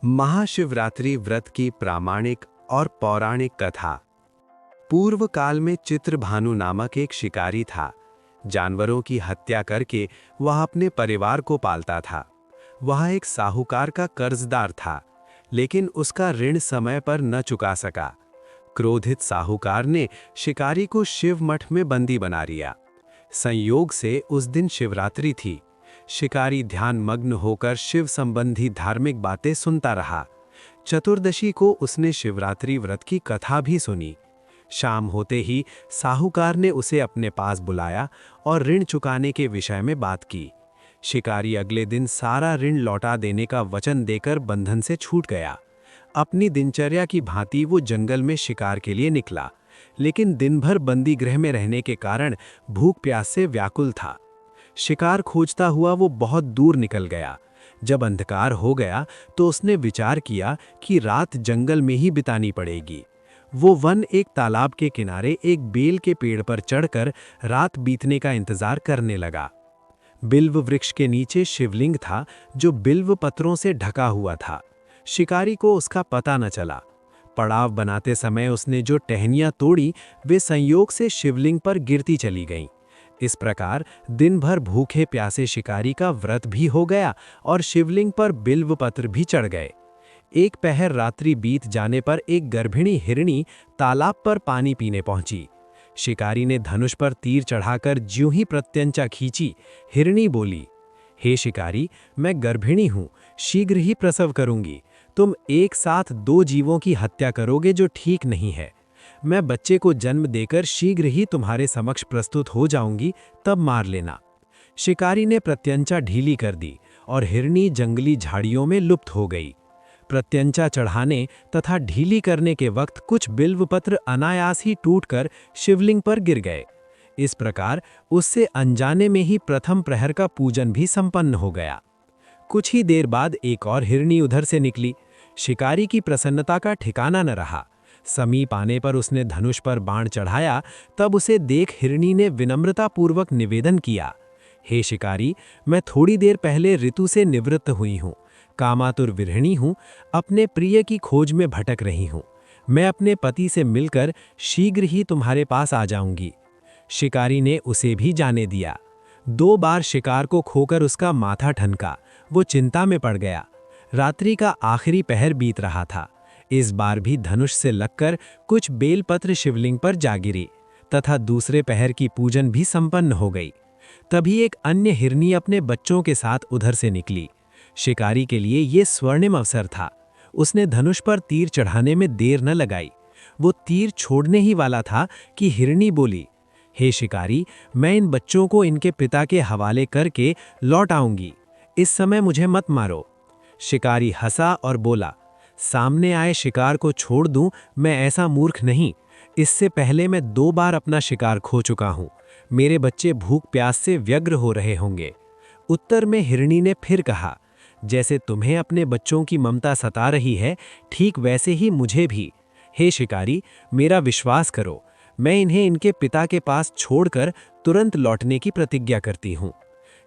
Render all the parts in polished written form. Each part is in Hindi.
महाशिवरात्रि व्रत की प्रामाणिक और पौराणिक कथा। पूर्व काल में चित्रभानु नामक एक शिकारी था। जानवरों की हत्या करके वह अपने परिवार को पालता था। वह एक साहूकार का कर्जदार था, लेकिन उसका ऋण समय पर न चुका सका। क्रोधित साहूकार ने शिकारी को शिव मठ में बंदी बना लिया। संयोग से उस दिन शिवरात्रि थी। शिकारी ध्यान मग्न होकर शिव संबंधी धार्मिक बातें सुनता रहा। चतुर्दशी को उसने शिवरात्रि व्रत की कथा भी सुनी। शाम होते ही साहूकार ने उसे अपने पास बुलाया और ऋण चुकाने के विषय में बात की। शिकारी अगले दिन सारा ऋण लौटा देने का वचन देकर बंधन से छूट गया। अपनी दिनचर्या की भांति वो जंगल में शिकार के लिए निकला, लेकिन दिन भर बंदी गृह में रहने के कारण भूख प्यास से व्याकुल था। शिकार खोजता हुआ वो बहुत दूर निकल गया। जब अंधकार हो गया तो उसने विचार किया कि रात जंगल में ही बितानी पड़ेगी। वो वन एक तालाब के किनारे एक बेल के पेड़ पर चढ़कर रात बीतने का इंतजार करने लगा। बिल्व वृक्ष के नीचे शिवलिंग था, जो बिल्व पत्रों से ढका हुआ था। शिकारी को उसका पता न चला। पड़ाव बनाते समय उसने जो टहनियां तोड़ी, वे संयोग से शिवलिंग पर गिरती चली गईं। इस प्रकार दिन भर भूखे प्यासे शिकारी का व्रत भी हो गया और शिवलिंग पर बिल्व पत्र भी चढ़ गए। एक पहर रात्रि बीत जाने पर एक गर्भिणी हिरणी तालाब पर पानी पीने पहुंची। शिकारी ने धनुष पर तीर चढ़ाकर ज्यों ही प्रत्यंचा खींची, हिरणी बोली, हे शिकारी, मैं गर्भिणी हूं, शीघ्र ही प्रसव करूंगी। तुम एक साथ दो जीवों की हत्या करोगे, जो ठीक नहीं है। मैं बच्चे को जन्म देकर शीघ्र ही तुम्हारे समक्ष प्रस्तुत हो जाऊंगी, तब मार लेना। शिकारी ने प्रत्यंचा ढीली कर दी और हिरणी जंगली झाड़ियों में लुप्त हो गई। प्रत्यंचा चढ़ाने तथा ढीली करने के वक्त कुछ बिल्वपत्र अनायास ही टूटकर शिवलिंग पर गिर गए। इस प्रकार उससे अनजाने में ही प्रथम प्रहर का पूजन भी संपन्न हो गया। कुछ ही देर बाद एक और हिरणी उधर से निकली। शिकारी की प्रसन्नता का ठिकाना न रहा। समीप आने पर उसने धनुष पर बाण चढ़ाया। तब उसे देख हिरणी ने विनम्रतापूर्वक निवेदन किया, हे शिकारी, मैं थोड़ी देर पहले ऋतु से निवृत्त हुई हूँ, कामातुर विरहिणी हूँ, अपने प्रिय की खोज में भटक रही हूँ। मैं अपने पति से मिलकर शीघ्र ही तुम्हारे पास आ जाऊंगी। शिकारी ने उसे भी जाने दिया। 2 बार शिकार को खोकर उसका माथा ठनका। वो चिंता में पड़ गया। रात्रि का आखिरी पहर बीत रहा था। इस बार भी धनुष से लगकर कुछ बेलपत्र शिवलिंग पर जा गिरी तथा दूसरे पहर की पूजन भी संपन्न हो गई। तभी एक अन्य हिरनी अपने बच्चों के साथ उधर से निकली। शिकारी के लिए ये स्वर्णिम अवसर था। उसने धनुष पर तीर चढ़ाने में देर न लगाई। वो तीर छोड़ने ही वाला था कि हिरनी बोली, हे शिकारी, मैं इन बच्चों को इनके पिता के हवाले करके लौट आऊंगी। इस समय मुझे मत मारो। शिकारी हंसा और बोला, सामने आए शिकार को छोड़ दूं, मैं ऐसा मूर्ख नहीं। इससे पहले मैं 2 बार अपना शिकार खो चुका हूं। मेरे बच्चे भूख प्यास से व्यग्र हो रहे होंगे। उत्तर में हिरणी ने फिर कहा, जैसे तुम्हें अपने बच्चों की ममता सता रही है, ठीक वैसे ही मुझे भी। हे शिकारी, मेरा विश्वास करो, मैं इन्हें इनके पिता के पास छोड़कर तुरंत लौटने की प्रतिज्ञा करती हूँ।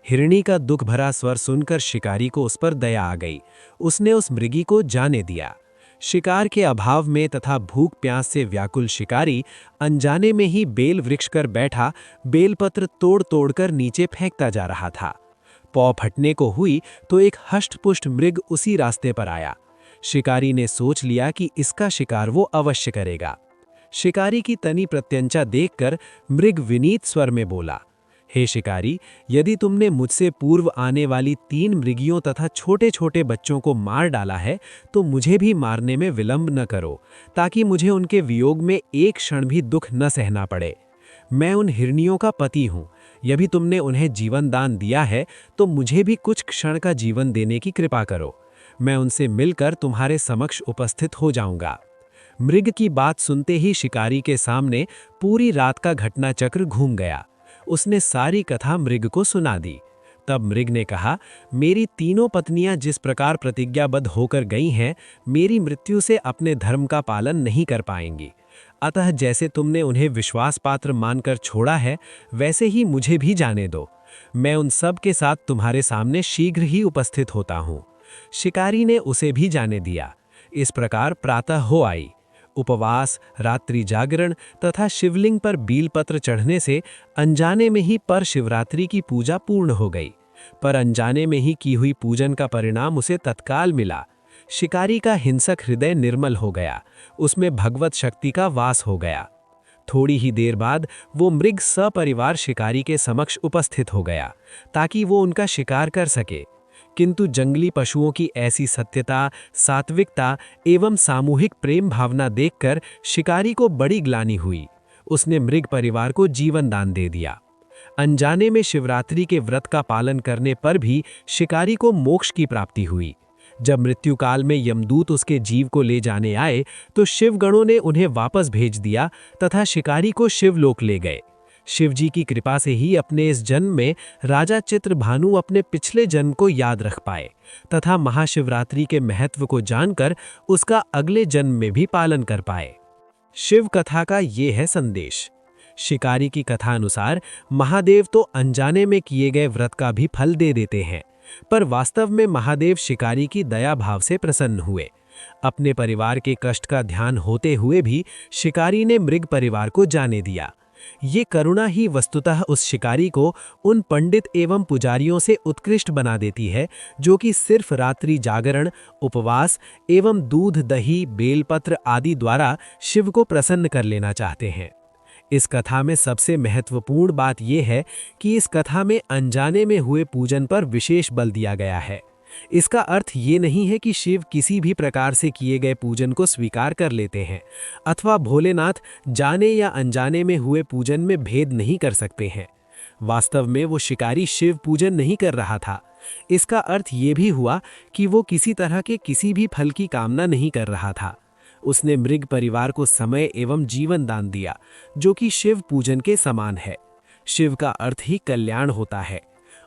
हिरणी का दुख भरा स्वर सुनकर शिकारी को उस पर दया आ गई। उसने उस मृगी को जाने दिया। शिकार के अभाव में तथा भूख प्यास से व्याकुल शिकारी अनजाने में ही बेल वृक्ष कर बैठा बेलपत्र तोड़ तोड़कर नीचे फेंकता जा रहा था। पौ फटने को हुई तो एक हष्टपुष्ट मृग उसी रास्ते पर आया। शिकारी ने सोच लिया कि इसका शिकार वो अवश्य करेगा। शिकारी की तनी प्रत्यंचा देखकर मृग विनीत स्वर में बोला, हे शिकारी, यदि तुमने मुझसे पूर्व आने वाली 3 मृगियों तथा छोटे छोटे बच्चों को मार डाला है, तो मुझे भी मारने में विलंब न करो, ताकि मुझे उनके वियोग में एक क्षण भी दुख न सहना पड़े। मैं उन हिरनियों का पति हूँ। यदि तुमने उन्हें जीवन दान दिया है, तो मुझे भी कुछ क्षण का जीवन देने की कृपा करो। मैं उनसे मिलकर तुम्हारे समक्ष उपस्थित हो जाऊंगा। मृग की बात सुनते ही शिकारी के सामने पूरी रात का घटनाचक्र घूम गया। उसने सारी कथा मृग को सुना दी। तब मृग ने कहा, मेरी तीनों पत्नियां जिस प्रकार प्रतिज्ञाबद्ध होकर गई हैं, मेरी मृत्यु से अपने धर्म का पालन नहीं कर पाएंगी। अतः जैसे तुमने उन्हें विश्वास पात्र मानकर छोड़ा है, वैसे ही मुझे भी जाने दो। मैं उन सब के साथ तुम्हारे सामने शीघ्र ही उपस्थित होता हूँ। शिकारी ने उसे भी जाने दिया। इस प्रकार प्रातः हो आई। उपवास, रात्रि जागरण तथा शिवलिंग पर बीलपत्र चढ़ने से अनजाने में ही पर शिवरात्रि की पूजा पूर्ण हो गई। पर अनजाने में ही की हुई पूजन का परिणाम उसे तत्काल मिला। शिकारी का हिंसक हृदय निर्मल हो गया, उसमें भगवत शक्ति का वास हो गया। थोड़ी ही देर बाद वो मृग सपरिवार शिकारी के समक्ष उपस्थित हो गया, ताकि वो उनका शिकार कर सके। किंतु जंगली पशुओं की ऐसी सत्यता, सात्विकता एवं सामूहिक प्रेम भावना देखकर शिकारी को बड़ी ग्लानि हुई। उसने मृग परिवार को जीवन दान दे दिया। अनजाने में शिवरात्रि के व्रत का पालन करने पर भी शिकारी को मोक्ष की प्राप्ति हुई। जब मृत्यु काल में यमदूत उसके जीव को ले जाने आए तो शिवगणों ने उन्हें वापस भेज दिया तथा शिकारी को शिवलोक ले गए। शिवजी की कृपा से ही अपने इस जन्म में राजा चित्रभानु अपने पिछले जन्म को याद रख पाए तथा महाशिवरात्रि के महत्व को जानकर उसका अगले जन्म में भी पालन कर पाए। शिव कथा का ये है संदेश। शिकारी की कथा अनुसार महादेव तो अनजाने में किए गए व्रत का भी फल दे देते हैं, पर वास्तव में महादेव शिकारी की दया भाव से प्रसन्न हुए। अपने परिवार के कष्ट का ध्यान होते हुए भी शिकारी ने मृग परिवार को जाने दिया। ये करुणा ही वस्तुतः उस शिकारी को उन पंडित एवं पुजारियों से उत्कृष्ट बना देती है जो कि सिर्फ रात्रि जागरण, उपवास एवं दूध, दही, बेलपत्र आदि द्वारा शिव को प्रसन्न कर लेना चाहते हैं। इस कथा में सबसे महत्वपूर्ण बात यह है कि इस कथा में अनजाने में हुए पूजन पर विशेष बल दिया गया है। इसका अर्थ ये नहीं है कि शिव किसी भी प्रकार से किए गए पूजन को स्वीकार कर लेते हैं अथवा भोलेनाथ जाने या अनजाने में हुए पूजन में भेद नहीं कर सकते हैं। वास्तव में वो शिकारी शिव पूजन नहीं कर रहा था। इसका अर्थ ये भी हुआ कि वो किसी तरह के किसी भी फल की कामना नहीं कर रहा था। उसने मृग परिवार को समय एवं जीवन दान दिया, जो कि शिव पूजन के समान है। शिव का अर्थ ही कल्याण होता है।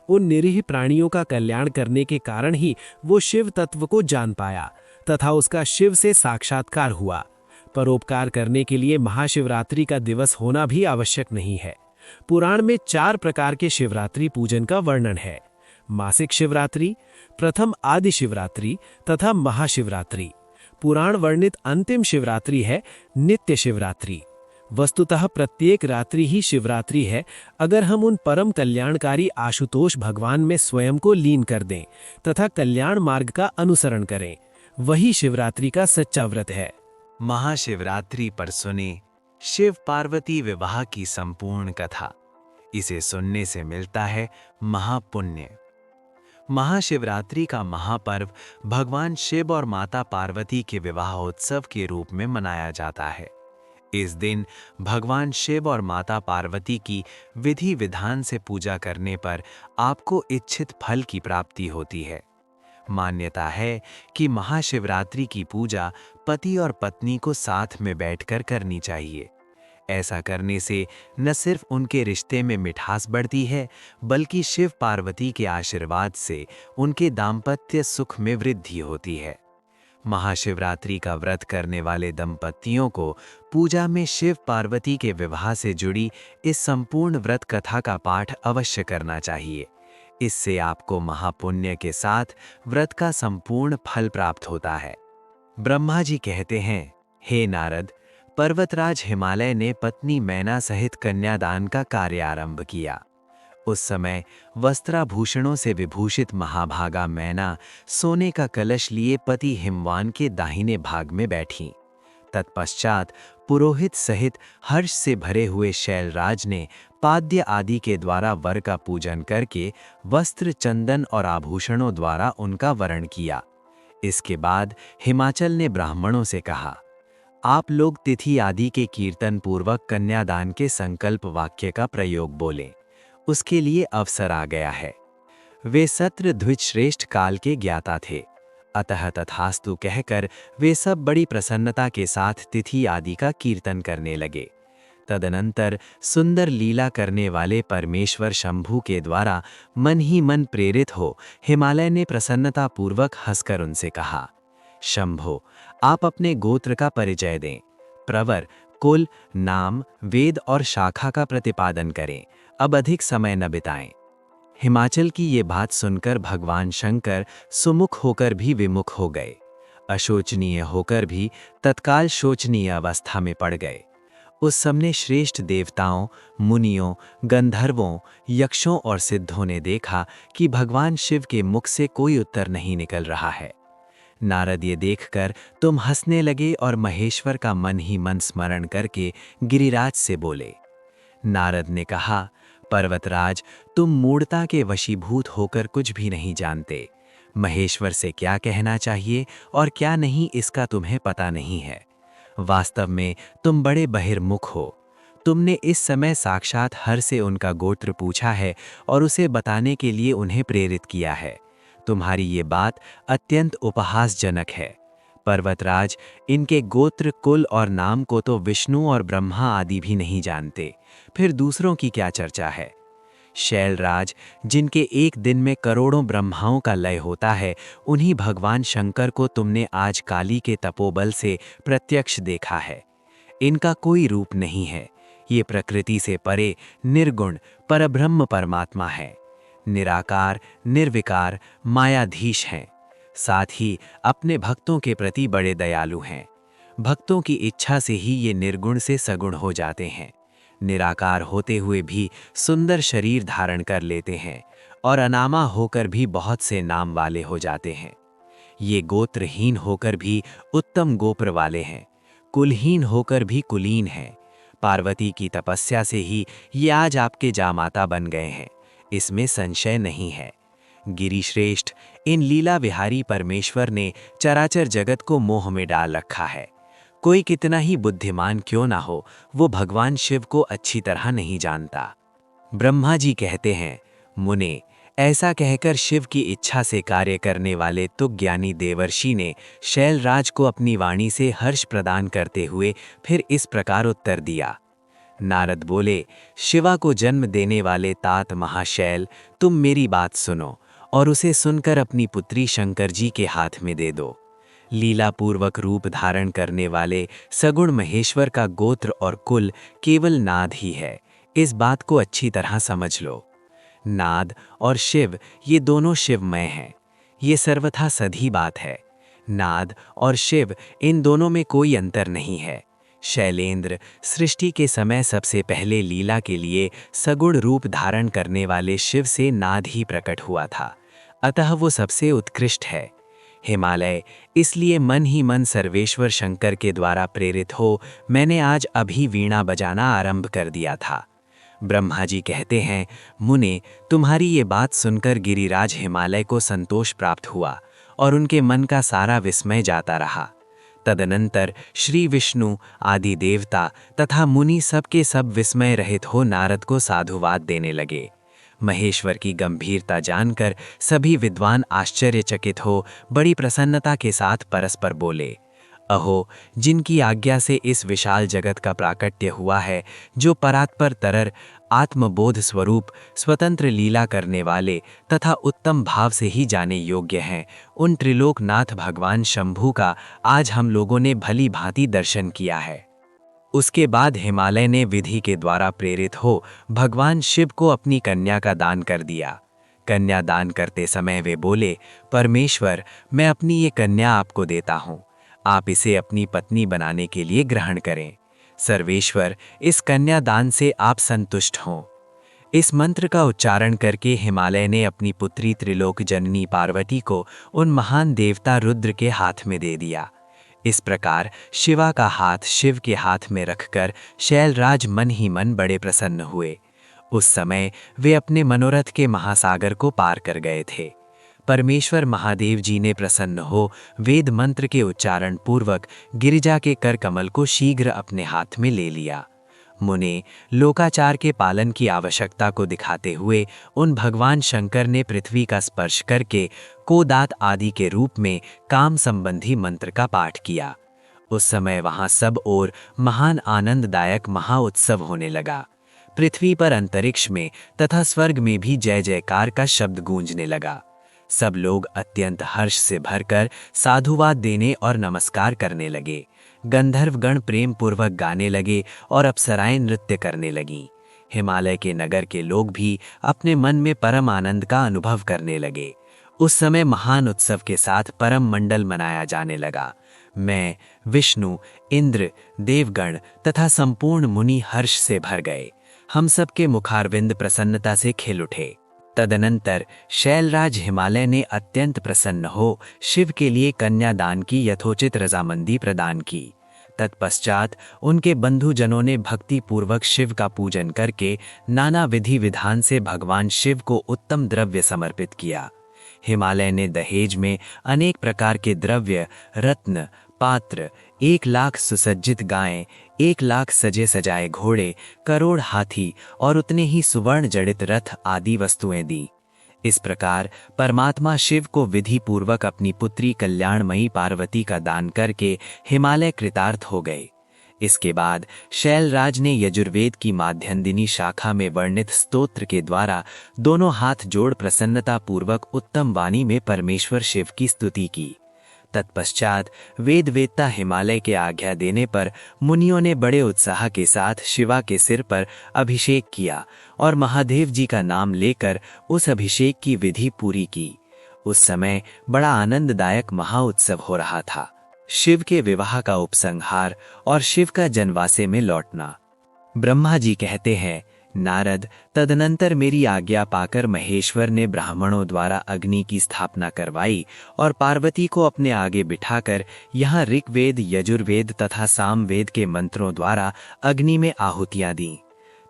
उन निरीह प्राणियों का कल्याण करने के कारण ही वो शिव तत्व को जान पाया तथा उसका शिव से साक्षात्कार हुआ। परोपकार करने के लिए महाशिवरात्रि का दिवस होना भी आवश्यक नहीं है। पुराण में 4 प्रकार के शिवरात्रि पूजन का वर्णन है: मासिक शिवरात्रि, प्रथम आदि शिवरात्रि तथा महाशिवरात्रि। पुराण वर्णित अंतिम शिवरात्रि है नित्य शिवरात्रि। वस्तुतः प्रत्येक रात्रि ही शिवरात्रि है, अगर हम उन परम कल्याणकारी आशुतोष भगवान में स्वयं को लीन कर दें तथा कल्याण मार्ग का अनुसरण करें। वही शिवरात्रि का सच्चा व्रत है। महाशिवरात्रि पर सुने शिव पार्वती विवाह की संपूर्ण कथा। इसे सुनने से मिलता है महापुण्य। महाशिवरात्रि का महापर्व भगवान शिव और माता पार्वती के विवाह उत्सव के रूप में मनाया जाता है। इस दिन भगवान शिव और माता पार्वती की विधि विधान से पूजा करने पर आपको इच्छित फल की प्राप्ति होती है। मान्यता है कि महाशिवरात्रि की पूजा पति और पत्नी को साथ में बैठकर करनी चाहिए। ऐसा करने से न सिर्फ उनके रिश्ते में मिठास बढ़ती है, बल्कि शिव पार्वती के आशीर्वाद से उनके दाम्पत्य सुख में वृद्धि होती है। महाशिवरात्रि का व्रत करने वाले दंपतियों को पूजा में शिव पार्वती के विवाह से जुड़ी इस संपूर्ण व्रत कथा का पाठ अवश्य करना चाहिए। इससे आपको महापुण्य के साथ व्रत का संपूर्ण फल प्राप्त होता है। ब्रह्मा जी कहते हैं, हे नारद, पर्वतराज हिमालय ने पत्नी मैना सहित कन्यादान का कार्य आरंभ किया। उस समय वस्त्राभूषणों से विभूषित महाभागा मैना सोने का कलश लिए पति हिमवान के दाहिने भाग में बैठी। तत्पश्चात पुरोहित सहित हर्ष से भरे हुए शैलराज ने पाद्य आदि के द्वारा वर का पूजन करके वस्त्र, चंदन और आभूषणों द्वारा उनका वरण किया। इसके बाद हिमाचल ने ब्राह्मणों से कहा, आप लोग तिथि आदि के कीर्तन पूर्वक कन्यादान के संकल्प वाक्य का प्रयोग बोलें। उसके लिए अवसर आ गया है। वे सत्र द्विज श्रेष्ठ काल के ज्ञाता थे, अतः तथास्तु कहकर वे सब बड़ी प्रसन्नता के साथ तिथि आदि का कीर्तन करने लगे। तदनंतर सुंदर लीला करने वाले परमेश्वर शंभु के द्वारा मन ही मन प्रेरित हो हिमालय ने प्रसन्नता पूर्वक हंसकर उनसे कहा, शंभो, आप अपने गोत्र का परिचय दें। प्रवर, कुल, नाम, वेद और शाखा का प्रतिपादन करें। अब अधिक समय न बिताएं। हिमाचल की ये बात सुनकर भगवान शंकर सुमुख होकर भी विमुख हो गए, अशोचनीय होकर भी तत्काल शोचनीय अवस्था में पड़ गए। उस समय श्रेष्ठ देवताओं, मुनियों, गंधर्वों, यक्षों और सिद्धों ने देखा कि भगवान शिव के मुख से कोई उत्तर नहीं निकल रहा है। नारद ये देखकर तुम हंसने लगे और महेश्वर का मन ही मन स्मरण करके गिरिराज से बोले। नारद ने कहा, पर्वतराज, तुम मूढ़ता के वशीभूत होकर कुछ भी नहीं जानते। महेश्वर से क्या कहना चाहिए और क्या नहीं इसका तुम्हें पता नहीं है। वास्तव में तुम बड़े बहिर्मुख हो। तुमने इस समय साक्षात हर से उनका गोत्र पूछा है और उसे बताने के लिए उन्हें प्रेरित किया है। तुम्हारी ये बात अत्यंत उपहासजनक है। पर्वतराज, इनके गोत्र, कुल और नाम को तो विष्णु और ब्रह्मा आदि भी नहीं जानते, फिर दूसरों की क्या चर्चा है। शैलराज, जिनके एक दिन में करोड़ों ब्रह्माओं का लय होता है, उन्हीं भगवान शंकर को तुमने आज काली के तपोबल से प्रत्यक्ष देखा है। इनका कोई रूप नहीं है। ये प्रकृति से परे निर्गुण परब्रह्म परमात्मा है। निराकार, निर्विकार, मायाधीश हैं। साथ ही अपने भक्तों के प्रति बड़े दयालु हैं। भक्तों की इच्छा से ही ये निर्गुण से सगुण हो जाते हैं। निराकार होते हुए भी सुंदर शरीर धारण कर लेते हैं और अनामा होकर भी बहुत से नाम वाले हो जाते हैं। ये गोत्रहीन होकर भी उत्तम गोत्र वाले हैं, कुलहीन होकर भी कुलीन हैं। पार्वती की तपस्या से ही ये आज आपके जामाता बन गए हैं, इसमें संशय नहीं है। गिरिश्रेष्ठ, इन लीला विहारी परमेश्वर ने चराचर जगत को मोह में डाल रखा है। कोई कितना ही बुद्धिमान क्यों ना हो, वो भगवान शिव को अच्छी तरह नहीं जानता। ब्रह्मा जी कहते हैं, मुने, ऐसा कहकर शिव की इच्छा से कार्य करने वाले तुज्ञानी देवर्षि ने शैलराज को अपनी वाणी से हर्ष प्रदान करते हुए फिर इस प्रकार उत्तर दिया। नारद बोले, शिवा को जन्म देने वाले तात महाशैल, तुम मेरी बात सुनो और उसे सुनकर अपनी पुत्री शंकर जी के हाथ में दे दो। लीलापूर्वक रूप धारण करने वाले सगुण महेश्वर का गोत्र और कुल केवल नाद ही है। इस बात को अच्छी तरह समझ लो। नाद और शिव, ये दोनों शिवमय हैं। ये सर्वथा सधी बात है। नाद और शिव, इन दोनों में कोई अंतर नहीं है। शैलेंद्र, सृष्टि के समय सबसे पहले लीला के लिए सगुण रूप धारण करने वाले शिव से नाद ही प्रकट हुआ था, अतः वो सबसे उत्कृष्ट है। हिमालय, इसलिए मन ही मन सर्वेश्वर शंकर के द्वारा प्रेरित हो मैंने आज अभी वीणा बजाना आरंभ कर दिया था। ब्रह्मा जी कहते हैं, मुने, तुम्हारी ये बात सुनकर गिरिराज हिमालय को संतोष प्राप्त हुआ और उनके मन का सारा विस्मय जाता रहा। तदनंतर श्री विष्णु आदि देवता तथा मुनि सबके सब विस्मय रहित हो नारद को साधुवाद देने लगे। महेश्वर की गंभीरता जानकर सभी विद्वान आश्चर्यचकित हो बड़ी प्रसन्नता के साथ परस्पर बोले, अहो, जिनकी आज्ञा से इस विशाल जगत का प्राकट्य हुआ है, जो परात्पर तरर आत्मबोध स्वरूप स्वतंत्र लीला करने वाले तथा उत्तम भाव से ही जाने योग्य हैं, उन त्रिलोकनाथ भगवान शंभू का आज हम लोगों ने भली भांति दर्शन किया है। उसके बाद हिमालय ने विधि के द्वारा प्रेरित हो भगवान शिव को अपनी कन्या का दान कर दिया। कन्या दान करते समय वे बोले, परमेश्वर, मैं अपनी ये कन्या आपको देता हूँ, आप इसे अपनी पत्नी बनाने के लिए ग्रहण करें। सर्वेश्वर, इस कन्या दान से आप संतुष्ट हों। इस मंत्र का उच्चारण करके हिमालय ने अपनी पुत्री त्रिलोक जननी पार्वती को उन महान देवता रुद्र के हाथ में दे दिया। इस प्रकार शिवा का हाथ शिव के हाथ में रखकर शैलराज मन ही मन बड़े प्रसन्न हुए। उस समय वे अपने मनोरथ के महासागर को पार कर गए थे। परमेश्वर महादेव जी ने प्रसन्न हो वेद मंत्र के उच्चारण पूर्वक गिरिजा के कर कमल को शीघ्र अपने हाथ में ले लिया। मुने, लोकाचार के पालन की आवश्यकता को दिखाते हुए उन भगवान शंकर ने पृथ्वी का स्पर्श करके कोदात आदि के रूप में काम संबंधी मंत्र का पाठ किया। उस समय वहां सब ओर महान आनंददायक महाउत्सव होने लगा। पृथ्वी पर, अंतरिक्ष में तथा स्वर्ग में भी जय जयकार का शब्द गूंजने लगा। सब लोग अत्यंत हर्ष से भरकर साधुवाद देने और नमस्कार करने लगे। गंधर्वगण प्रेम पूर्वक गाने लगे और अप्सराएं नृत्य करने लगीं। हिमालय के नगर के लोग भी अपने मन में परम आनंद का अनुभव करने लगे। उस समय महान उत्सव के साथ परम मंडल मनाया जाने लगा। मैं, विष्णु, इंद्र, देवगण तथा संपूर्ण मुनि हर्ष से भर गए। हम सबके मुखारविंद प्रसन्नता से खिल उठे। तदनंतर शैलराज हिमालय ने अत्यंत प्रसन्न हो शिव के लिए कन्यादान की यथोचित रजामंदी प्रदान की। तत्पश्चात उनके बंधुजनों ने भक्ति पूर्वक शिव का पूजन करके नाना विधि विधान से भगवान शिव को उत्तम द्रव्य समर्पित किया। हिमालय ने दहेज में अनेक प्रकार के द्रव्य, रत्न, पात्र, 1,00,000 सुसज्जित गायें, 1,00,000 सजे सजाए घोड़े, करोड़ हाथी और उतने ही सुवर्ण जड़ित रथ आदि वस्तुएं दी। इस प्रकार परमात्मा शिव को विधि पूर्वक अपनी पुत्री कल्याणमयी पार्वती का दान करके हिमालय कृतार्थ हो गए। इसके बाद शैलराज ने यजुर्वेद की माध्यन्दिनी शाखा में वर्णित स्तोत्र के द्वारा दोनों हाथ जोड़ प्रसन्नता पूर्वक उत्तम वाणी में परमेश्वर शिव की स्तुति की। तत्पश्चात वेदवेत्ता हिमालय के आज्ञा देने पर मुनियों ने बड़े उत्साह के साथ शिवा के सिर पर अभिषेक किया और महादेव जी का नाम लेकर उस अभिषेक की विधि पूरी की। उस समय बड़ा आनंददायक महाउत्सव हो रहा था। शिव के विवाह का उपसंहार और शिव का जनवासे में लौटना। ब्रह्मा जी कहते हैं, नारद, तदनंतर मेरी आज्ञा पाकर महेश्वर ने ब्राह्मणों द्वारा अग्नि की स्थापना करवाई और पार्वती को अपने आगे बिठाकर यहाँ ऋग्वेद, यजुर्वेद तथा सामवेद के मंत्रों द्वारा अग्नि में आहुतियां दी।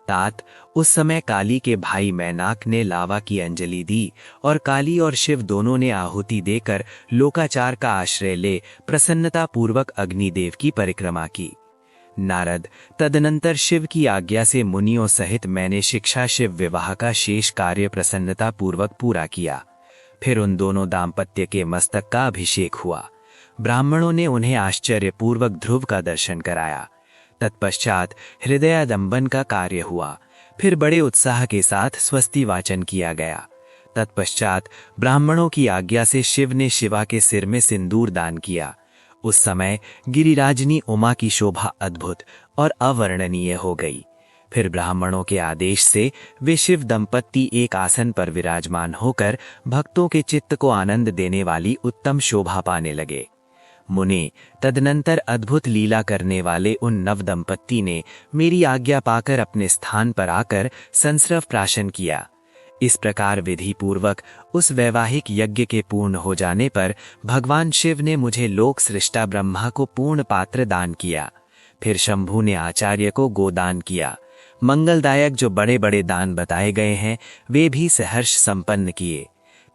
तात उस समय काली के भाई मैनाक ने लावा की अंजलि दी और काली और शिव दोनों ने आहुति देकर लोकाचार का आश्रय ले प्रसन्नता पूर्वक अग्निदेव की परिक्रमा की। नारद, तदनंतर शिव की आज्ञा से मुनियों सहित मैंने शिक्षा शिव विवाह का शेष कार्य प्रसन्नता पूर्वक पूरा किया। फिर उन दोनों दाम्पत्य के मस्तक का अभिषेक हुआ। ब्राह्मणों ने उन्हें आश्चर्यपूर्वक ध्रुव का दर्शन कराया। तत्पश्चात हृदयादंबन का कार्य हुआ। फिर बड़े उत्साह के साथ स्वस्ति वाचन किया गया। तत्पश्चात ब्राह्मणों की आज्ञा से शिव ने शिवा के सिर में सिंदूर दान किया। उस समय गिरिराजनी उमा की शोभा अद्भुत और अवर्णनीय हो गई। फिर ब्राह्मणों के आदेश से वे शिव दंपत्ति एक आसन पर विराजमान होकर भक्तों के चित्त को आनंद देने वाली उत्तम शोभा पाने लगे। मुने, तदनंतर अद्भुत लीला करने वाले उन नव दंपत्ति ने मेरी आज्ञा पाकर अपने स्थान पर आकर संस्रव प्राशन किया। इस प्रकार विधि पूर्वक उस वैवाहिक यज्ञ के पूर्ण हो जाने पर भगवान शिव ने मुझे लोक सृष्टा ब्रह्मा को पूर्ण पात्र दान किया। फिर शंभु ने आचार्य को गोदान किया। मंगलदायक जो बड़े बड़े दान बताए गए हैं वे भी सहर्ष संपन्न किए।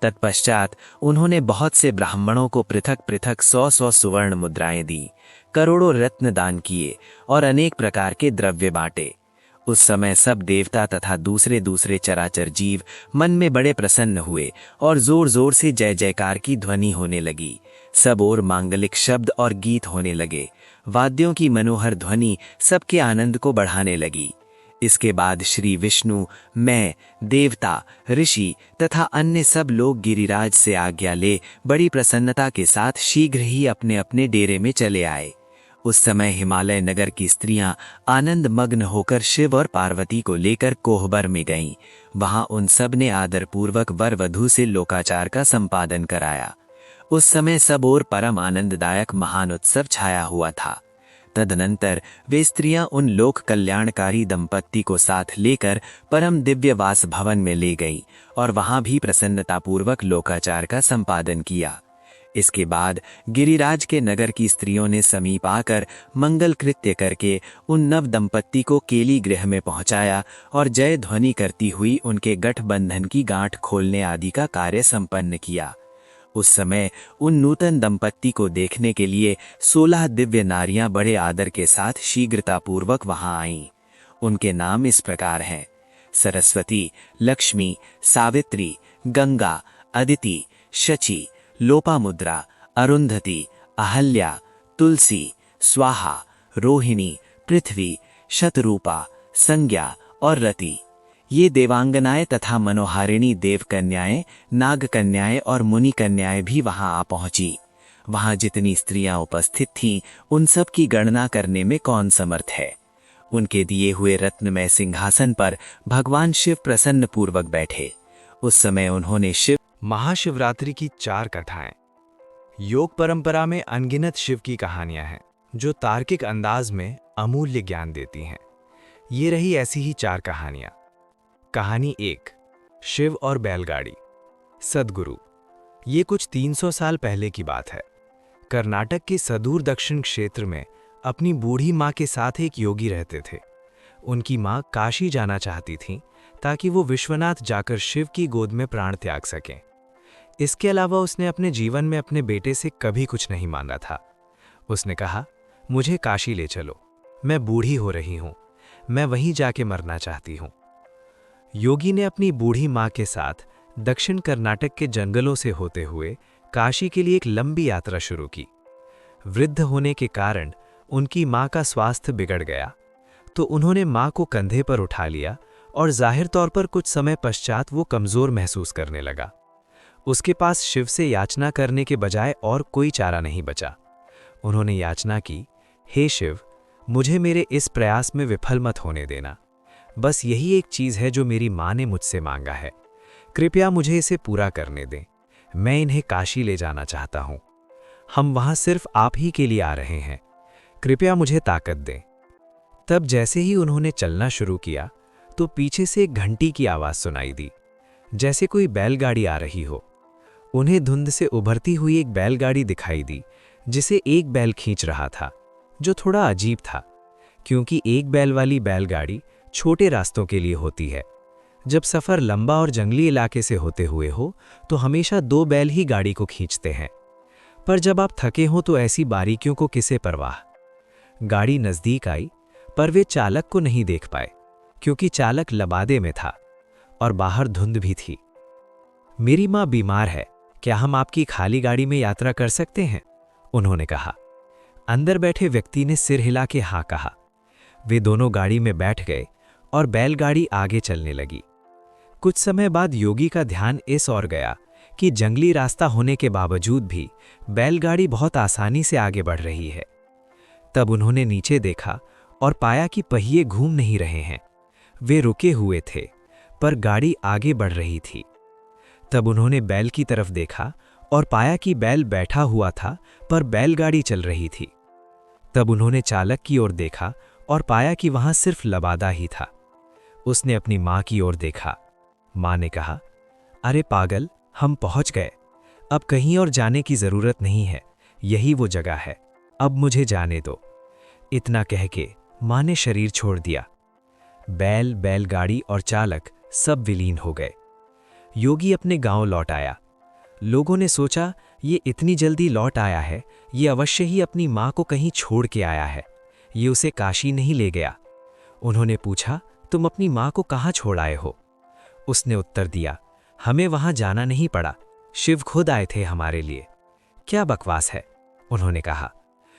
तत्पश्चात उन्होंने बहुत से ब्राह्मणों को पृथक पृथक 100 सुवर्ण मुद्राएं दी, करोड़ों रत्न दान किए और अनेक प्रकार के द्रव्य बांटे। उस समय सब देवता तथा दूसरे दूसरे चराचर जीव मन में बड़े प्रसन्न हुए और जोर जोर से जय जयकार की ध्वनि होने लगी। सब ओर मांगलिक शब्द और गीत होने लगे। वाद्यों की मनोहर ध्वनि सबके आनंद को बढ़ाने लगी। इसके बाद श्री विष्णु, मैं, देवता, ऋषि तथा अन्य सब लोग गिरिराज से आज्ञा ले बड़ी प्रसन्नता के साथ शीघ्र ही अपने अपने डेरे में चले आए। उस समय हिमालय नगर की स्त्रियां आनंद मग्न होकर शिव और पार्वती को लेकर कोहबर में गईं। वहां उन सब ने आदरपूर्वक वर वधू से लोकाचार का संपादन कराया। उस समय सब ओर परम आनंददायक महान उत्सव छाया हुआ था। तदनंतर वे स्त्रियां उन लोक कल्याणकारी दंपत्ति को साथ लेकर परम दिव्य वास भवन में ले गई और वहां भी प्रसन्नतापूर्वक लोकाचार का संपादन किया। इसके बाद गिरिराज के नगर की स्त्रियों ने समीप आकर मंगल कृत्य करके उन नव दंपत्ति को केली गृह में पहुंचाया और जय ध्वनि करती हुई उनके गठबंधन की गांठ खोलने आदि का कार्य संपन्न किया। उस समय उन नूतन दंपत्ति को देखने के लिए 16 दिव्य नारियां बड़े आदर के साथ शीघ्रतापूर्वक वहां आईं। उनके नाम इस प्रकार हैं: सरस्वती, लक्ष्मी, सावित्री, गंगा, अदिति, शची, लोपामुद्रा, अरुंधति, अहल्या, तुलसी, स्वाहा, रोहिणी, पृथ्वी, शतरूपा, संज्ञा और रति। ये देवांगनाएं तथा मनोहारिणी देव कन्याएं, नाग कन्याएं और मुनि कन्याएं भी वहां आ पहुंची। वहां जितनी स्त्रियां उपस्थित थीं उन सब की गणना करने में कौन समर्थ है। उनके दिए हुए रत्नमय सिंहासन पर भगवान शिव प्रसन्न पूर्वक बैठे। उस समय उन्होंने शिव महाशिवरात्रि की 4 कथाएं। योग परंपरा में अनगिनत शिव की कहानियां हैं जो तार्किक अंदाज में अमूल्य ज्ञान देती हैं। ये रही ऐसी ही 4 कहानियां। कहानी 1, शिव और बैलगाड़ी। सद्गुरु। ये कुछ 300 साल पहले की बात है। कर्नाटक के सुदूर दक्षिण क्षेत्र में अपनी बूढ़ी माँ के साथ एक योगी रहते थे। उनकी माँ काशी जाना चाहती थीं ताकि वो विश्वनाथ जाकर शिव की गोद में प्राण त्याग सकें। इसके अलावा उसने अपने जीवन में अपने बेटे से कभी कुछ नहीं मांगा था। उसने कहा, मुझे काशी ले चलो, मैं बूढ़ी हो रही हूँ, मैं वहीं जाके मरना चाहती हूँ। योगी ने अपनी बूढ़ी माँ के साथ दक्षिण कर्नाटक के जंगलों से होते हुए काशी के लिए एक लंबी यात्रा शुरू की। वृद्ध होने के कारण उनकी माँ का स्वास्थ्य बिगड़ गया, तो उन्होंने माँ को कंधे पर उठा लिया और जाहिर तौर पर कुछ समय पश्चात वो कमज़ोर महसूस करने लगा। उसके पास शिव से याचना करने के बजाय और कोई चारा नहीं बचा। उन्होंने याचना की, हे शिव, मुझे मेरे इस प्रयास में विफल मत होने देना। बस यही एक चीज़ है जो मेरी माँ ने मुझसे मांगा है। कृपया मुझे इसे पूरा करने दें। मैं इन्हें काशी ले जाना चाहता हूँ। हम वहाँ सिर्फ आप ही के लिए आ रहे हैं। कृपया मुझे ताकत दें। तब जैसे ही उन्होंने चलना शुरू किया तो पीछे से एक घंटी की आवाज़ सुनाई दी, जैसे कोई बैलगाड़ी आ रही हो। उन्हें धुंध से उभरती हुई एक बैलगाड़ी दिखाई दी जिसे एक बैल खींच रहा था, जो थोड़ा अजीब था क्योंकि एक बैल वाली बैलगाड़ी छोटे रास्तों के लिए होती है। जब सफ़र लंबा और जंगली इलाके से होते हुए हो तो हमेशा 2 बैल ही गाड़ी को खींचते हैं। पर जब आप थके हों तो ऐसी बारीकियों को किसे परवाह। गाड़ी नज़दीक आई पर वे चालक को नहीं देख पाए क्योंकि चालक लबादे में था और बाहर धुंध भी थी। मेरी माँ बीमार है, क्या हम आपकी खाली गाड़ी में यात्रा कर सकते हैं? उन्होंने कहा। अंदर बैठे व्यक्ति ने सिर हिला के हाँ कहा। वे दोनों गाड़ी में बैठ गए और बैलगाड़ी आगे चलने लगी। कुछ समय बाद योगी का ध्यान इस ओर गया कि जंगली रास्ता होने के बावजूद भी बैलगाड़ी बहुत आसानी से आगे बढ़ रही है। तब उन्होंने नीचे देखा और पाया कि पहिए घूम नहीं रहे हैं, वे रुके हुए थे, पर गाड़ी आगे बढ़ रही थी। तब उन्होंने बैल की तरफ देखा और पाया कि बैल बैठा हुआ था पर बैलगाड़ी चल रही थी। तब उन्होंने चालक की ओर देखा और पाया कि वहां सिर्फ लबादा ही था। उसने अपनी माँ की ओर देखा। माँ ने कहा, अरे पागल, हम पहुंच गए। अब कहीं और जाने की जरूरत नहीं है, यही वो जगह है, अब मुझे जाने दो। इतना कह के माँ ने शरीर छोड़ दिया। बैल, बैलगाड़ी और चालक सब विलीन हो गए। योगी अपने गांव लौट आया। लोगों ने सोचा, ये इतनी जल्दी लौट आया है, ये अवश्य ही अपनी माँ को कहीं छोड़ के आया है, ये उसे काशी नहीं ले गया। उन्होंने पूछा, तुम अपनी माँ को कहाँ छोड़ आए हो? उसने उत्तर दिया, हमें वहां जाना नहीं पड़ा, शिव खुद आए थे हमारे लिए। क्या बकवास है? उन्होंने कहा।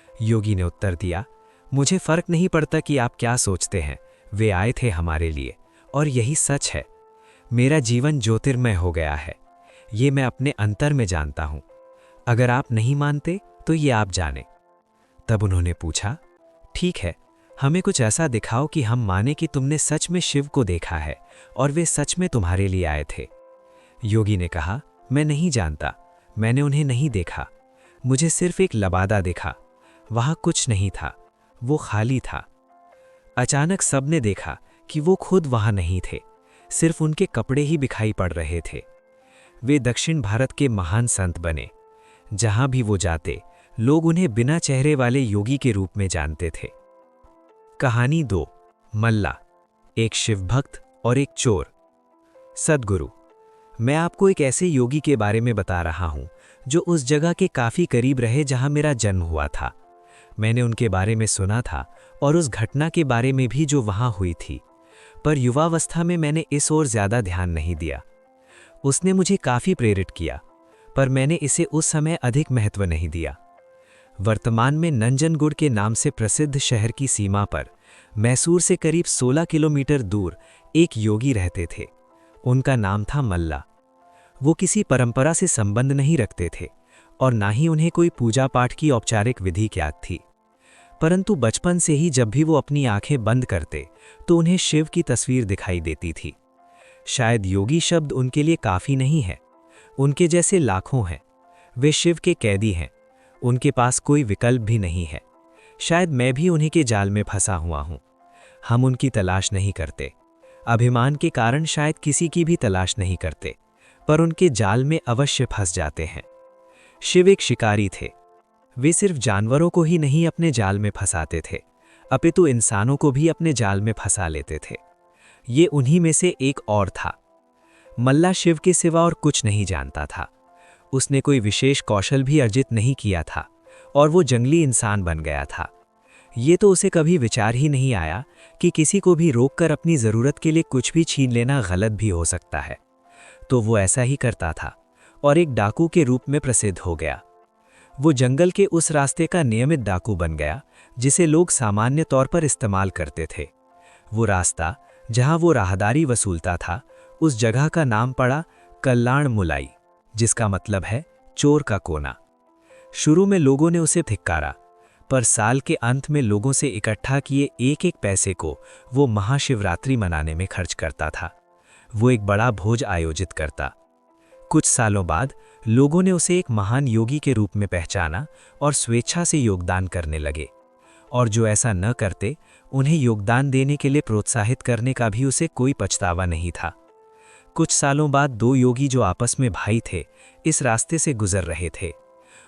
योगी ने उत्तर दिया, मुझे फर्क नहीं पड़ता कि आप क्या सोचते हैं, वे आए थे हमारे लिए और यही सच है। मेरा जीवन ज्योतिर्मय हो गया है, ये मैं अपने अंतर में जानता हूं। अगर आप नहीं मानते तो ये आप जाने। तब उन्होंने पूछा, ठीक है, हमें कुछ ऐसा दिखाओ कि हम माने कि तुमने सच में शिव को देखा है और वे सच में तुम्हारे लिए आए थे। योगी ने कहा, मैं नहीं जानता, मैंने उन्हें नहीं देखा, मुझे सिर्फ एक लबादा दिखा, वहां कुछ नहीं था, वो खाली था। अचानक सबने देखा कि वो खुद वहां नहीं थे, सिर्फ उनके कपड़े ही दिखाई पड़ रहे थे। वे दक्षिण भारत के महान संत बने। जहां भी वो जाते, लोग उन्हें बिना चेहरे वाले योगी के रूप में जानते थे। कहानी 2, मल्ला, एक शिवभक्त और एक चोर। सद्गुरु। मैं आपको एक ऐसे योगी के बारे में बता रहा हूं जो उस जगह के काफी करीब रहे जहां मेरा जन्म हुआ था। मैंने उनके बारे में सुना था और उस घटना के बारे में भी जो वहां हुई थी, पर युवावस्था में मैंने इस ओर ज्यादा ध्यान नहीं दिया। उसने मुझे काफी प्रेरित किया, पर मैंने इसे उस समय अधिक महत्व नहीं दिया। वर्तमान में नंजनगुड़ के नाम से प्रसिद्ध शहर की सीमा पर मैसूर से करीब 16 किलोमीटर दूर एक योगी रहते थे। उनका नाम था मल्ला। वो किसी परंपरा से संबंध नहीं रखते थे और ना ही उन्हें कोई पूजा पाठ की औपचारिक विधि ज्ञात थी, परंतु बचपन से ही जब भी वो अपनी आंखें बंद करते तो उन्हें शिव की तस्वीर दिखाई देती थी। शायद योगी शब्द उनके लिए काफ़ी नहीं है। उनके जैसे लाखों हैं। वे शिव के कैदी हैं। उनके पास कोई विकल्प भी नहीं है। शायद मैं भी उन्हीं के जाल में फंसा हुआ हूँ। हम उनकी तलाश नहीं करते। अभिमान के कारण शायद किसी की भी तलाश नहीं करते, पर उनके जाल में अवश्य फंस जाते हैं। शिव एक शिकारी थे। वे सिर्फ जानवरों को ही नहीं अपने जाल में फंसाते थे, अपितु इंसानों को भी अपने जाल में फंसा लेते थे। ये उन्हीं में से एक और था। मल्ला शिव के सिवा और कुछ नहीं जानता था। उसने कोई विशेष कौशल भी अर्जित नहीं किया था और वो जंगली इंसान बन गया था। ये तो उसे कभी विचार ही नहीं आया कि किसी को भी रोककर अपनी ज़रूरत के लिए कुछ भी छीन लेना गलत भी हो सकता है। तो वो ऐसा ही करता था और एक डाकू के रूप में प्रसिद्ध हो गया। वो जंगल के उस रास्ते का नियमित डाकू बन गया जिसे लोग सामान्य तौर पर इस्तेमाल करते थे। वो रास्ता जहां वो राहदारी वसूलता था, उस जगह का नाम पड़ा कल्याण मुलाई, जिसका मतलब है चोर का कोना। शुरू में लोगों ने उसे धिक्कारा, पर साल के अंत में लोगों से इकट्ठा किए एक एक पैसे को वो महाशिवरात्रि मनाने में खर्च करता था। वो एक बड़ा भोज आयोजित करता। कुछ सालों बाद लोगों ने उसे एक महान योगी के रूप में पहचाना और स्वेच्छा से योगदान करने लगे, और जो ऐसा न करते उन्हें योगदान देने के लिए प्रोत्साहित करने का भी उसे कोई पछतावा नहीं था। कुछ सालों बाद दो योगी जो आपस में भाई थे, इस रास्ते से गुजर रहे थे।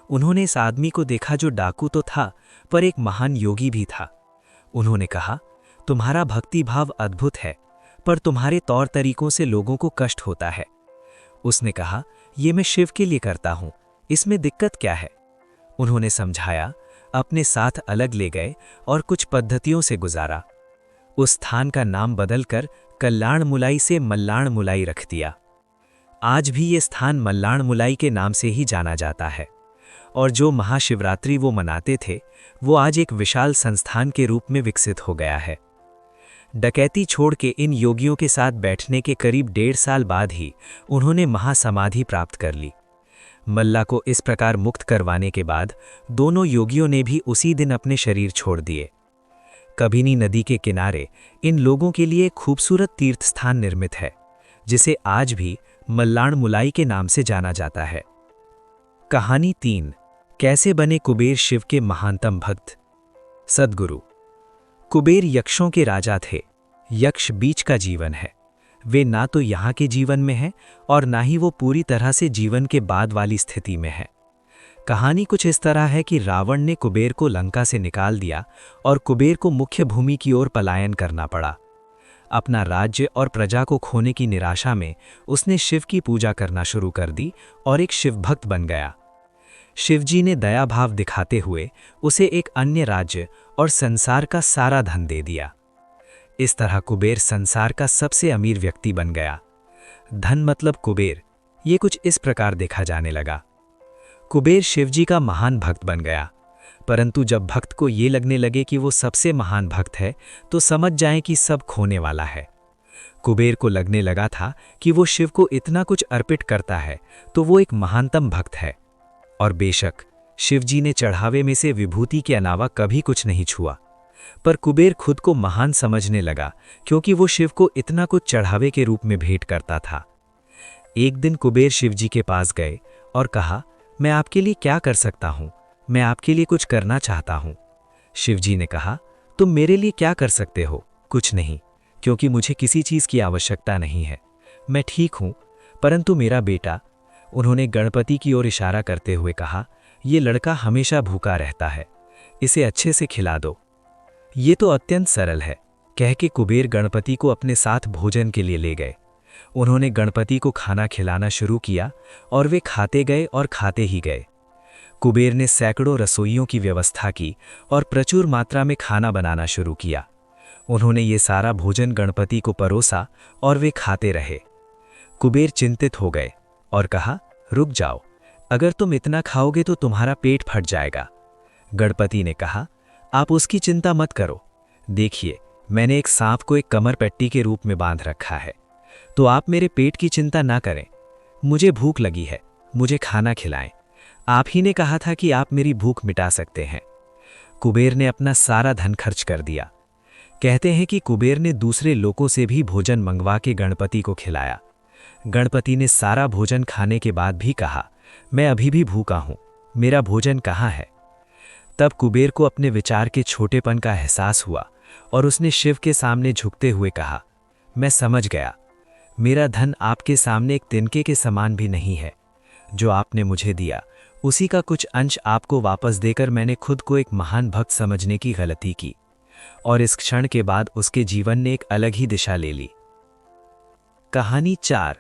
उन्होंने इस आदमी को देखा जो डाकू तो था, पर एक महान योगी भी था। उन्होंने कहा, तुम्हारा भक्ति भाव अद्भुत है, पर तुम्हारे तौर तरीकों से लोगों को कष्ट होता है। उसने कहा, ये मैं शिव के लिए करता हूँ, इसमें दिक्कत क्या है? उन्होंने समझाया, अपने साथ अलग ले गए और कुछ पद्धतियों से गुजारा। उस स्थान का नाम बदलकर कल्याण मुलाई से मल्लाण मुलाई रख दिया। आज भी ये स्थान मल्लाण मुलाई के नाम से ही जाना जाता है, और जो महाशिवरात्रि वो मनाते थे, वो आज एक विशाल संस्थान के रूप में विकसित हो गया है। डकैती छोड़ के इन योगियों के साथ बैठने के करीब 1.5 साल बाद ही उन्होंने महासमाधि प्राप्त कर ली। मल्ला को इस प्रकार मुक्त करवाने के बाद दोनों योगियों ने भी उसी दिन अपने शरीर छोड़ दिए। कबिनी नदी के किनारे इन लोगों के लिए खूबसूरत तीर्थ स्थान निर्मित है, जिसे आज भी मल्लाण मुलाई के नाम से जाना जाता है। कहानी 3, कैसे बने कुबेर शिव के महानतम भक्त। सद्गुरु। कुबेर यक्षों के राजा थे। यक्ष बीच का जीवन है। वे ना तो यहाँ के जीवन में हैं और ना ही वो पूरी तरह से जीवन के बाद वाली स्थिति में है। कहानी कुछ इस तरह है कि रावण ने कुबेर को लंका से निकाल दिया और कुबेर को मुख्य भूमि की ओर पलायन करना पड़ा। अपना राज्य और प्रजा को खोने की निराशा में उसने शिव की पूजा करना शुरू कर दी और एक शिवभक्त बन गया। शिवजी ने दया भाव दिखाते हुए उसे एक अन्य राज्य और संसार का सारा धन दे दिया। इस तरह कुबेर संसार का सबसे अमीर व्यक्ति बन गया। धन मतलब कुबेर, ये कुछ इस प्रकार देखा जाने लगा। कुबेर शिवजी का महान भक्त बन गया, परंतु जब भक्त को ये लगने लगे कि वो सबसे महान भक्त है, तो समझ जाएं कि सब खोने वाला है। कुबेर को लगने लगा था कि वो शिव को इतना कुछ अर्पित करता है तो वो एक महानतम भक्त है, और बेशक शिवजी ने चढ़ावे में से विभूति के अलावा कभी कुछ नहीं छुआ, पर कुबेर खुद को महान समझने लगा क्योंकि वो शिव को इतना कुछ चढ़ावे के रूप में भेंट करता था। एक दिन कुबेर शिवजी के पास गए और कहा, मैं आपके लिए क्या कर सकता हूँ? मैं आपके लिए कुछ करना चाहता हूँ। शिवजी ने कहा, तुम मेरे लिए क्या कर सकते हो? कुछ नहीं, क्योंकि मुझे किसी चीज़ की आवश्यकता नहीं है। मैं ठीक हूँ, परंतु मेरा बेटा, उन्होंने गणपति की ओर इशारा करते हुए कहा, ये लड़का हमेशा भूखा रहता है, इसे अच्छे से खिला दो। ये तो अत्यंत सरल है, कह के कुबेर गणपति को अपने साथ भोजन के लिए ले गए। उन्होंने गणपति को खाना खिलाना शुरू किया और वे खाते गए और खाते ही गए। कुबेर ने सैकड़ों रसोइयों की व्यवस्था की और प्रचुर मात्रा में खाना बनाना शुरू किया। उन्होंने ये सारा भोजन गणपति को परोसा और वे खाते रहे। कुबेर चिंतित हो गए और कहा, रुक जाओ, अगर तुम इतना खाओगे तो तुम्हारा पेट फट जाएगा। गणपति ने कहा, आप उसकी चिंता मत करो। देखिए, मैंने एक सांप को एक कमर पट्टी के रूप में बांध रखा है, तो आप मेरे पेट की चिंता ना करें। मुझे भूख लगी है, मुझे खाना खिलाएं। आप ही ने कहा था कि आप मेरी भूख मिटा सकते हैं। कुबेर ने अपना सारा धन खर्च कर दिया। कहते हैं कि कुबेर ने दूसरे लोगों से भी भोजन मंगवा के गणपति को खिलाया। गणपति ने सारा भोजन खाने के बाद भी कहा, मैं अभी भी भूखा हूं, मेरा भोजन कहाँ है? तब कुबेर को अपने विचार के छोटेपन का एहसास हुआ और उसने शिव के सामने झुकते हुए कहा, मैं समझ गया, मेरा धन आपके सामने एक तिनके के समान भी नहीं है। जो आपने मुझे दिया उसी का कुछ अंश आपको वापस देकर मैंने खुद को एक महान भक्त समझने की गलती की। और इस क्षण के बाद उसके जीवन ने एक अलग ही दिशा ले ली। कहानी 4,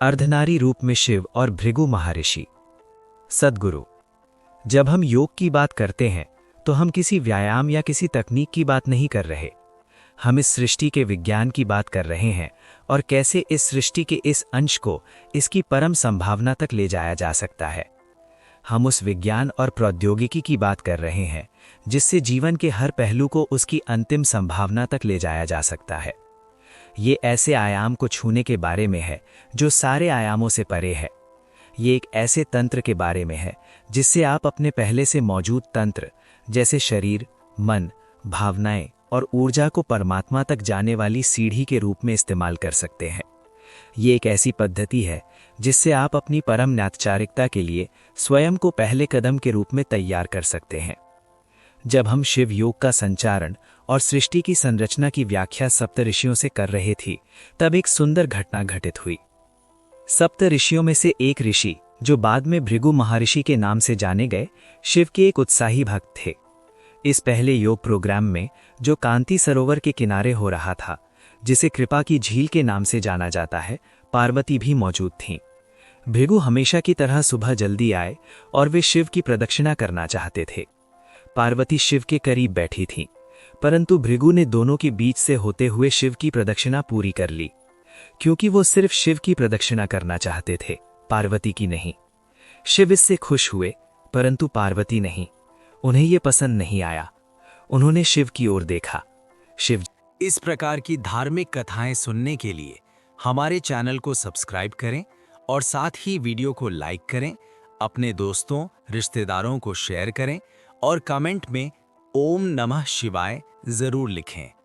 अर्धनारी रूप में शिव और भृगु महर्षि। सद्गुरु। जब हम योग की बात करते हैं तो हम किसी व्यायाम या किसी तकनीक की बात नहीं कर रहे। हम इस सृष्टि के विज्ञान की बात कर रहे हैं और कैसे इस सृष्टि के इस अंश को इसकी परम संभावना तक ले जाया जा सकता है। हम उस विज्ञान और प्रौद्योगिकी की बात कर रहे हैं जिससे जीवन के हर पहलू को उसकी अंतिम संभावना तक ले जाया जा सकता है। ये ऐसे आयाम को छूने के बारे में है जो सारे आयामों से परे है। ये एक ऐसे तंत्र के बारे में है जिससे आप अपने पहले से मौजूद तंत्र जैसे शरीर, मन, भावनाएं और ऊर्जा को परमात्मा तक जाने वाली सीढ़ी के रूप में इस्तेमाल कर सकते हैं। ये एक ऐसी पद्धति है जिससे आप अपनी परम न्यातचारिकता के लिए स्वयं को पहले कदम के रूप में तैयार कर सकते हैं। जब हम शिव योग का संचारण और सृष्टि की संरचना की व्याख्या सप्त ऋषियों से कर रहे थे, तब एक सुंदर घटना घटित हुई। सप्त ऋषियों में से एक ऋषि, जो बाद में भृगु महर्षि के नाम से जाने गए, शिव के एक उत्साही भक्त थे। इस पहले योग प्रोग्राम में, जो कांति सरोवर के किनारे हो रहा था, जिसे कृपा की झील के नाम से जाना जाता है, पार्वती भी मौजूद थीं। भृगु हमेशा की तरह सुबह जल्दी आए और वे शिव की प्रदक्षिणा करना चाहते थे। पार्वती शिव के करीब बैठी थीं, परंतु भृगु ने दोनों के बीच से होते हुए शिव की प्रदक्षिणा पूरी कर ली, क्योंकि वो सिर्फ शिव की प्रदक्षिणा करना चाहते थे, पार्वती की नहीं। शिव इससे खुश हुए, परंतु पार्वती नहीं। उन्हें यह पसंद नहीं आया। उन्होंने शिव की ओर देखा। शिव। इस प्रकार की धार्मिक कथाएं सुनने के लिए हमारे चैनल को सब्सक्राइब करें और साथ ही वीडियो को लाइक करें, अपने दोस्तों, रिश्तेदारों को शेयर करें और कमेंट में ओम नमः शिवाय जरूर लिखें।